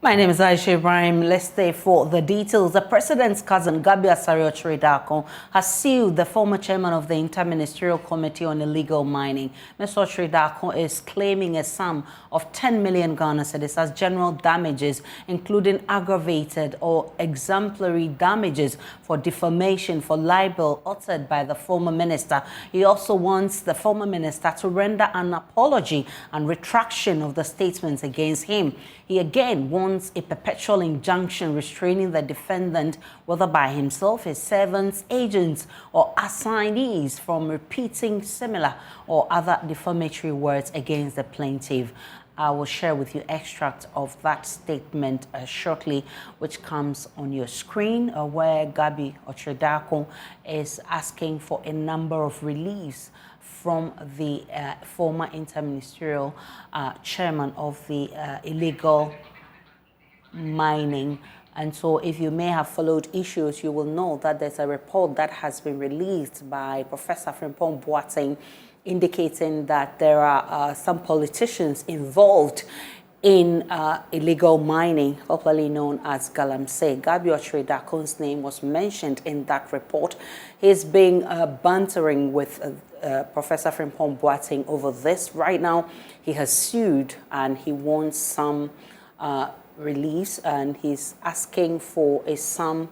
My name is Aisha Ibrahim. Let's stay for the details. The president's cousin, Gabi Asare-Ochiridako, has sued the former chairman of the Interministerial Committee on Illegal Mining. Mr. Ochiridako is claiming a sum of 10 million Ghana cedis as general damages, including aggravated or exemplary damages for defamation for libel uttered by the former minister. He also wants the former minister to render an apology and retraction of the statements against him. He again wants a perpetual injunction restraining the defendant, whether by himself, his servants, agents, or assignees, from repeating similar or other defamatory words against the plaintiff. I will share with you extract of that statement shortly, which comes on your screen, where Gabi Ochiridako is asking for a number of reliefs from the former interministerial chairman of the illegal mining. And so if you may have followed issues, you will know that there's a report that has been released by Professor Frimpong Boateng indicating that there are some politicians involved in illegal mining, popularly known as Galamsey. Gabi Ochiridak's name was mentioned in that report. He's been bantering with Professor Frimpong Boateng over this. Right now, he has sued and he wants some reliefs, and he's asking for a some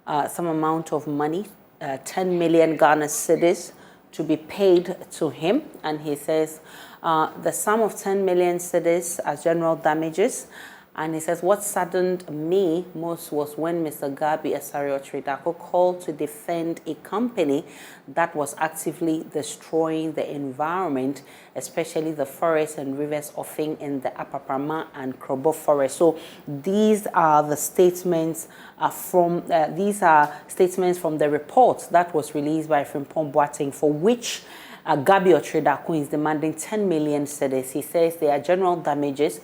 amount of money, 10 million Ghana cedis, to be paid to him. And he says the sum of 10 million cedis as general damages. And he says, what saddened me most was when Mr. Gabi Asare-Ochiridako called to defend a company that was actively destroying the environment, especially the forests and rivers often in the Apapama and Krobo forest. So these are the statements from the report that was released by Frimpong Boateng, for which Gabi Ochiridako is demanding 10 million cedis. He says they are general damages,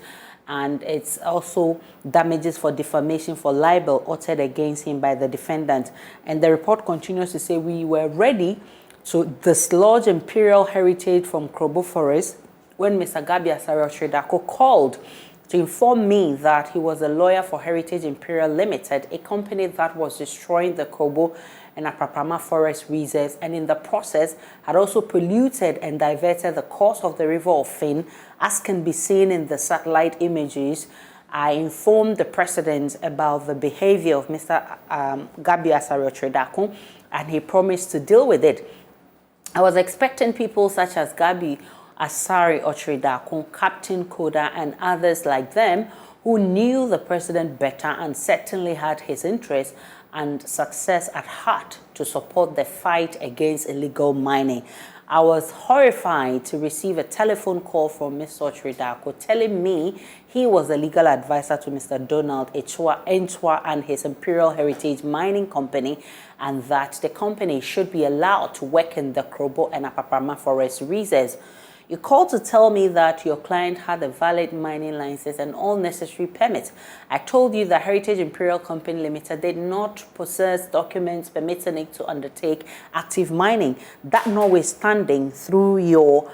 and it's also damages for defamation for libel uttered against him by the defendant. And the report continues to say, we were ready to dislodge imperial heritage from Krobo Forest when Mr. Gabi Asare-Ochiridako called to inform me that he was a lawyer for Heritage Imperial Limited, a company that was destroying the Krobo and Apapama forest reserves, and in the process had also polluted and diverted the course of the river Ofin, as can be seen in the satellite images. I informed the president about the behavior of Mr. Gabi Asare-Ochiridako, and he promised to deal with it. I was expecting people such as Gabi Asare-Ochiridako, Captain Koda, and others like them who knew the president better and certainly had his interests and success at heart to support the fight against illegal mining. I was horrified to receive a telephone call from Mr. Ochiridako telling me he was a legal advisor to Mr. Donald Entwa and his Imperial Heritage Mining Company, and that the company should be allowed to work in the Krobo and Apapama forest reserves. You called to tell me that your client had a valid mining license and all necessary permits. I told you that Heritage Imperial Company Limited did not possess documents permitting it to undertake active mining. That notwithstanding, through your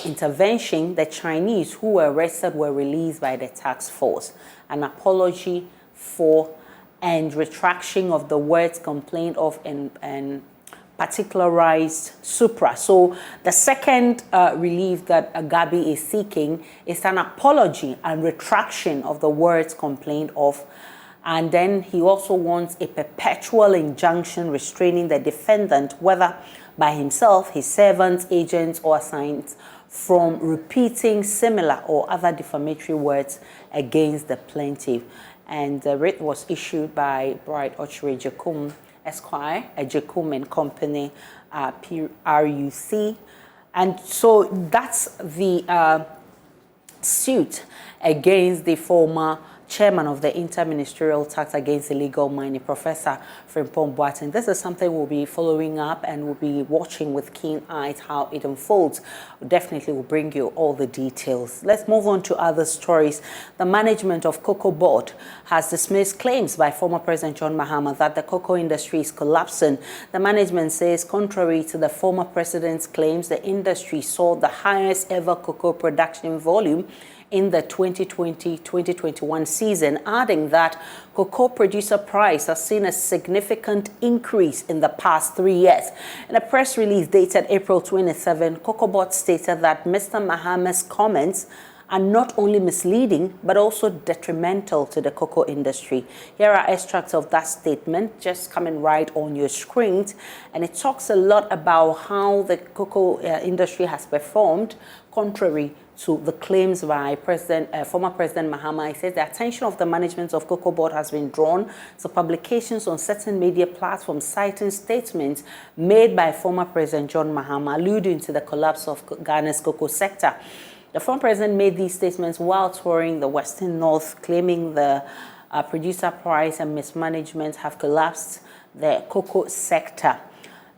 intervention, the Chinese who were arrested were released by the task force. An apology for and retraction of the words complained of and particularized supra. So the second relief that Gabi is seeking is an apology and retraction of the words complained of. And then he also wants a perpetual injunction restraining the defendant, whether by himself, his servants, agents, or assigns, from repeating similar or other defamatory words against the plaintiff. And the writ was issued by Bright Ochre Jakum Esquire, a Jakum and Company, PRUC. And so that's the suit against the former chairman of the Interministerial Tax Against Illegal Mining, Professor Frimpong Boateng. This is something we'll be following up and we'll be watching with keen eyes how it unfolds. We definitely will bring you all the details. Let's move on to other stories. The management of COCOBOD has dismissed claims by former President John Mahama that the cocoa industry is collapsing. The management says, contrary to the former president's claims, the industry saw the highest ever cocoa production volume in the 2020-2021 season, adding that cocoa producer price has seen a significant increase in the past 3 years. In a press release dated April 27, COCOBOD stated that Mr. Mahama's comments are not only misleading, but also detrimental to the cocoa industry. Here are extracts of that statement just coming right on your screens, and it talks a lot about how the cocoa industry has performed contrary to the claims by former President Mahama. He says the attention of the management of COCOBOD has been drawn to publications on certain media platforms citing statements made by former President John Mahama alluding to the collapse of Ghana's cocoa sector. The former president made these statements while touring the Western North, claiming the producer price and mismanagement have collapsed the cocoa sector.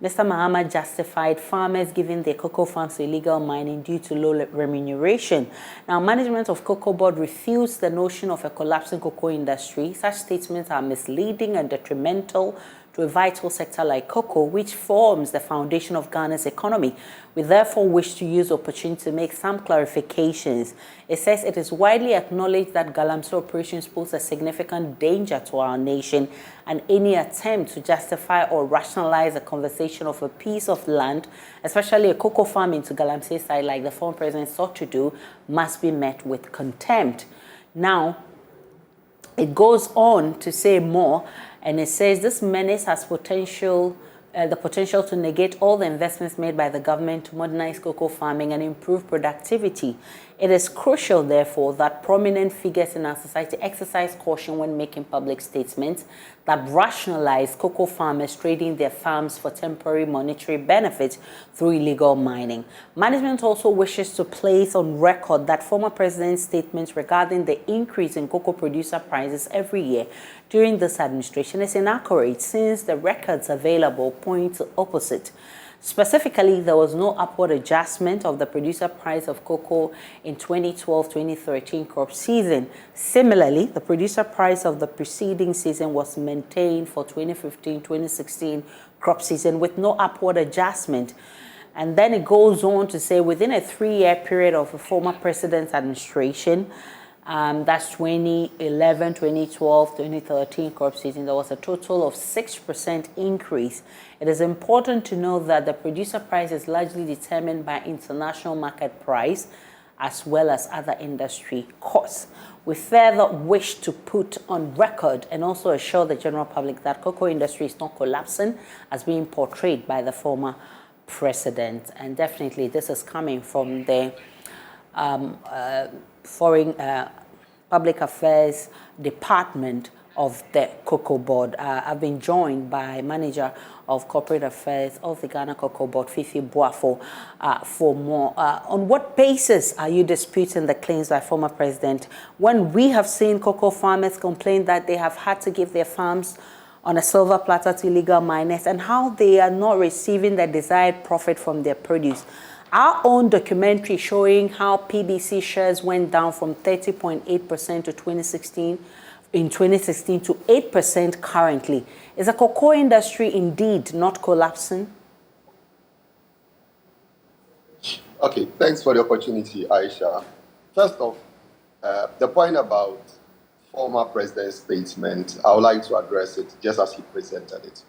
Mr. Mahama justified farmers giving their cocoa farms to illegal mining due to low remuneration. Now, management of COCOBOD refutes the notion of a collapsing cocoa industry. Such statements are misleading and detrimental to a vital sector like cocoa, which forms the foundation of Ghana's economy. We therefore wish to use the opportunity to make some clarifications. It says it is widely acknowledged that Galamsey operations pose a significant danger to our nation, and any attempt to justify or rationalize the conversation of a piece of land, especially a cocoa farm into Galamsey side like the former president sought to do, must be met with contempt. Now, it goes on to say more, and it says this menace has the potential to negate all the investments made by the government to modernize cocoa farming and improve productivity. It is crucial, therefore, that prominent figures in our society exercise caution when making public statements that rationalize cocoa farmers trading their farms for temporary monetary benefits through illegal mining. Management also wishes to place on record that former president's statements regarding the increase in cocoa producer prices every year during this administration is inaccurate, since the records available point to opposite. Specifically, there was no upward adjustment of the producer price of cocoa in 2012-2013 crop season. Similarly, the producer price of the preceding season was maintained for 2015-2016 crop season with no upward adjustment. And then it goes on to say within a 3-year period of a former president's administration, that's 2011, 2012, 2013 crop season, there was a total of 6% increase. It is important to know that the producer price is largely determined by international market price as well as other industry costs. We further wish to put on record and also assure the general public that cocoa industry is not collapsing as being portrayed by the former president. And definitely this is coming from the Foreign Public Affairs Department of the COCOBOD. I've been joined by Manager of Corporate Affairs of the Ghana COCOBOD, Fifi Boafo, for more. On what basis are you disputing the claims by former president when we have seen cocoa farmers complain that they have had to give their farms on a silver platter to illegal miners and how they are not receiving the desired profit from their produce? Our own documentary showing how PBC shares went down from 30.8% to 2016 to 8% currently. Is the cocoa industry indeed not collapsing? Okay, thanks for the opportunity, Aisha. First off, the point about former president's statement, I would like to address it just as he presented it.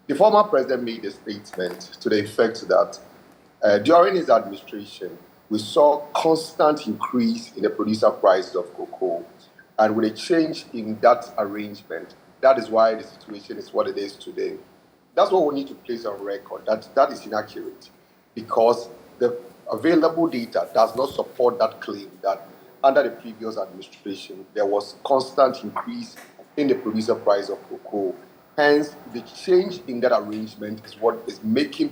The former president made a statement to the effect that during his administration, we saw constant increase in the producer prices of cocoa. And with a change in that arrangement, that is why the situation is what it is today. That's what we need to place on record. That is inaccurate, because the available data does not support that claim that under the previous administration, there was constant increase in the producer price of cocoa. Hence, the change in that arrangement is what is making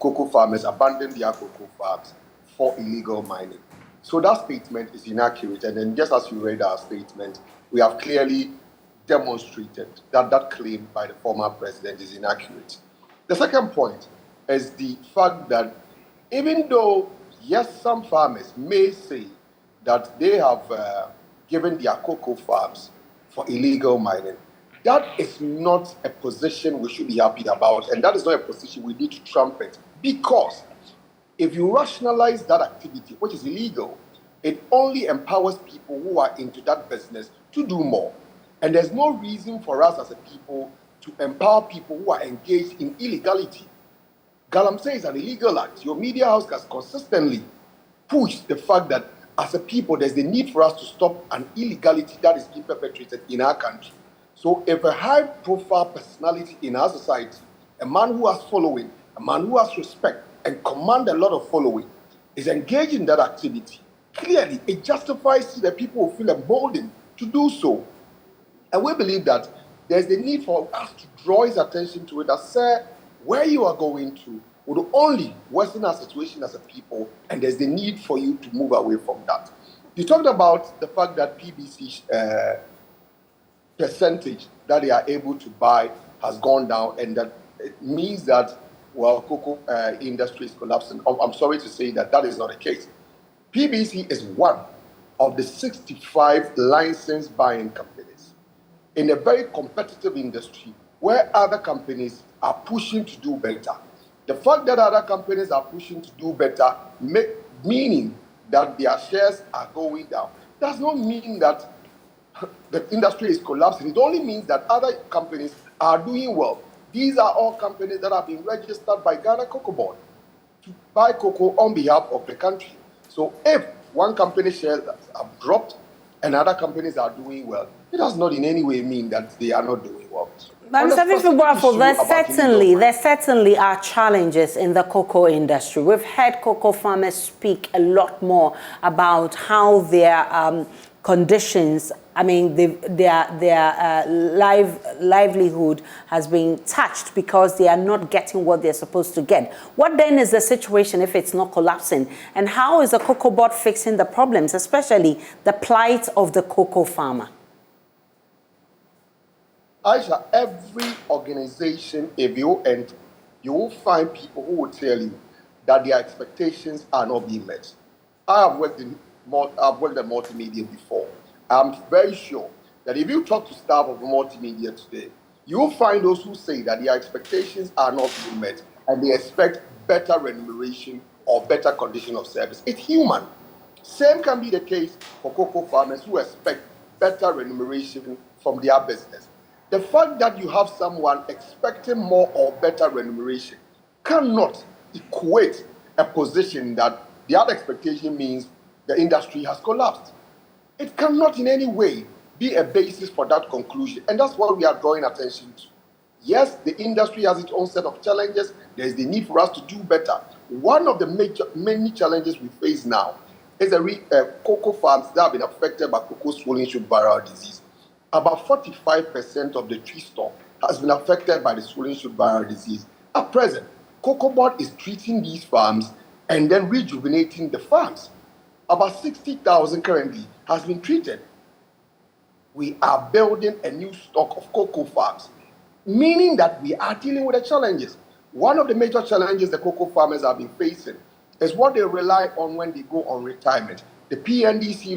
cocoa farmers abandon their cocoa farms for illegal mining. So that statement is inaccurate. And then just as you read our statement, we have clearly demonstrated that that claim by the former president is inaccurate. The second point is the fact that even though, yes, some farmers may say that they have given their cocoa farms for illegal mining, that is not a position we should be happy about, and that is not a position we need to trumpet, because if you rationalize that activity, which is illegal, It only empowers people who are into that business to do more. And there's no reason for us as a people to empower people who are engaged in illegality. Galamsey is an illegal act. Your media house has consistently pushed the fact that as a people, there's the need for us to stop an illegality that is being perpetrated in our country. So if a high-profile personality in our society, a man who has following, a man who has respect and command a lot of following, is engaged in that activity, clearly it justifies that people will feel emboldened to do so. And we believe that there's the need for us to draw his attention to it, that, sir, where you are going to would only worsen our situation as a people, and there's the need for you to move away from that. You talked about the fact that PBC's percentage that they are able to buy has gone down, and that it means that, well, cocoa industry is collapsing. I'm sorry to say that that is not the case. PBC is one of the 65 licensed buying companies in a very competitive industry where other companies are pushing to do better. The fact that other companies are pushing to do better, meaning that their shares are going down, does not mean that the industry is collapsing. It only means that other companies are doing well. These are all companies that have been registered by Ghana COCOBOD to buy cocoa on behalf of the country. So if one company's shares have dropped and other companies are doing well, it does not in any way mean that they are not doing well. But there certainly are challenges in the cocoa industry. We've heard cocoa farmers speak a lot more about how their conditions, I mean, their livelihood has been touched because they are not getting what they're supposed to get. What then is the situation if it's not collapsing? And how is the COCOBOD fixing the problems, especially the plight of the cocoa farmer? Aisha, every organization, if you enter, you will find people who will tell you that their expectations are not being met. I've worked at multimedia before. I'm very sure that if you talk to staff of multimedia today, you will find those who say that their expectations are not being met and they expect better remuneration or better condition of service. It's human. Same can be the case for cocoa farmers who expect better remuneration from their business. The fact that you have someone expecting more or better remuneration cannot equate a position that the other expectation means the industry has collapsed. It cannot in any way be a basis for that conclusion, and that's what we are drawing attention to. Yes, the industry has its own set of challenges. There is the need for us to do better. One of the many challenges we face now is cocoa farms that have been affected by cocoa swollen shoot viral disease. About 45% of the tree stock has been affected by the swollen shoot viral disease. At present, COCOBOD is treating these farms and then rejuvenating the farms. About 60,000 currently has been treated. We are building a new stock of cocoa farms, meaning that we are dealing with the challenges. One of the major challenges the cocoa farmers have been facing is what they rely on when they go on retirement. The PNDC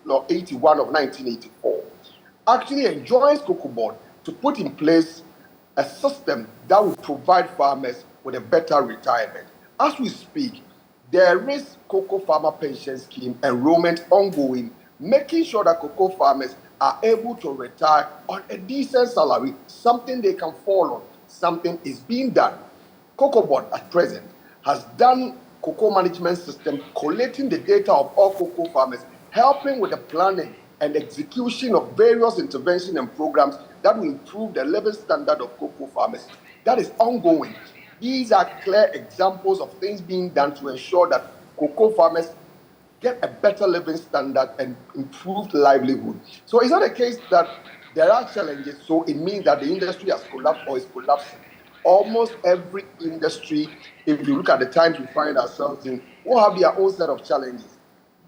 Law 81 of 1984 actually enjoins COCOBOD to put in place a system that will provide farmers with a better retirement. As we speak, there is cocoa farmer pension scheme enrollment ongoing, making sure that cocoa farmers are able to retire on a decent salary, something they can fall on. Something is being done. COCOBOD at present has done cocoa management system, collating the data of all cocoa farmers, helping with the planning and execution of various interventions and programs that will improve the living standard of cocoa farmers. That is ongoing. These are clear examples of things being done to ensure that cocoa farmers get a better living standard and improved livelihood. So it's not a case that there are challenges, so it means that the industry has collapsed or is collapsing. Almost every industry, if you look at the times we find ourselves in, will have their own set of challenges.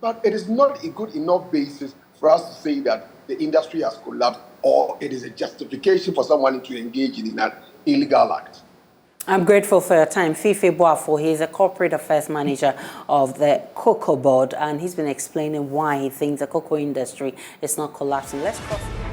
But it is not a good enough basis for us to say that the industry has collapsed or it is a justification for someone to engage in an illegal act. I'm grateful for your time. Fife Boafo, he is a corporate affairs manager of the COCOBOD, and he's been explaining why he thinks the cocoa industry is not collapsing. Let's cross.